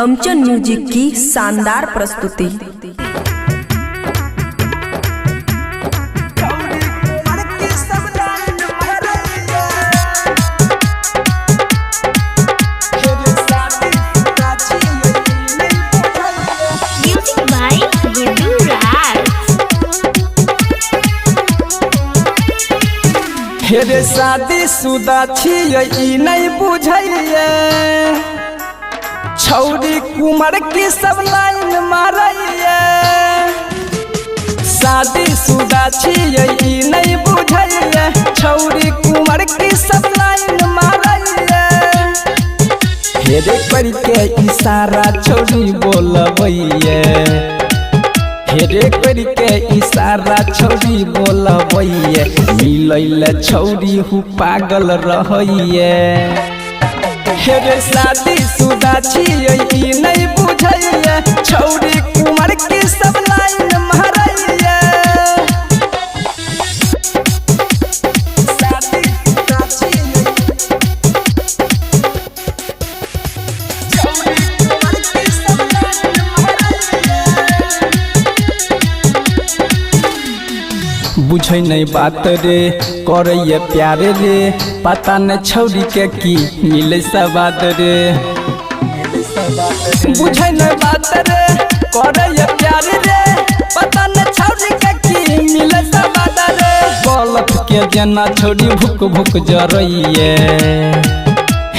अमचन music की शानदार प्रस्तुति। हेरे शादी शुदा छियै ई नहीं बुझैये, छौरी कुमार की सब लाइन मारैये। शादी शुदा छियै ई नहीं बुझैये, छौरी कुमार की सब लाइन मारैये। हेरे करके इशारा छौरी बोलबैये, हेरे करके इशारा छौरी बोलबैये। मिलैले छौरी हु पागल रहैये। हेरे शादी शुदा छियै ई नहीं बुझैये, छौरी कुमार की सब लाइन मारैये। शादी शुदा छियै छौरी कुमार की सब लाइन मारैये। बुझै नहीं बात रे करैये प्यार रे, पता न छौरी के की मिले सवाद रे। बुझै नहीं बात रे करैये प्यार रे, पता न छौरी के की मिले सवाद रे। बलफ के जना छौरी भुक भुक जरैये,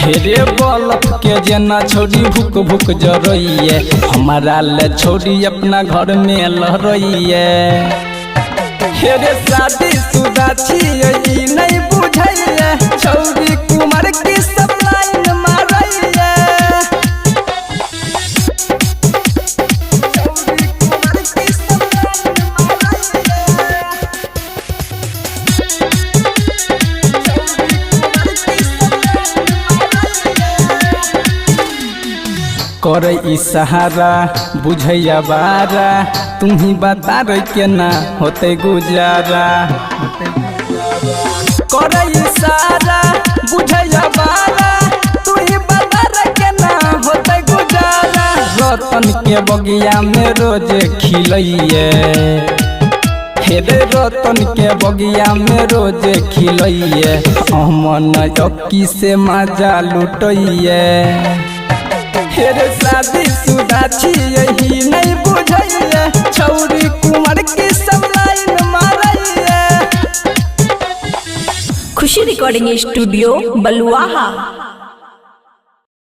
हेरे बलफ के जना छौरी भुक भुक जरैये। हमारा ले छौरी अपना घर में लहरैये। हेरे शादी शुदा छियै ई नहीं बुझैये, छौरी कुमार की सब लाइन मारैये। छौरी कुमार की सब लाइन मारैये। छौरी कुमार की सब लाइन मारैये। करे ई सहारा बुझैया बारा, तुम्ही बता रे केना होते गुजारा। करे इशारा बुझैया बारा, तुम्ही बता रे केना होते गुजारा। रतन के बगिया में रोज खिलैये, हेरे रतन के बगिया में रोज खिलैये। अमन अक्की से मजा लुटैये। हेरे शादी शुदा छियै ई नहीं बुझैये, छौरी कुमार की सब लाइन मारैये। खुशी रिकॉर्डिंग स्टूडियो बलुआहा।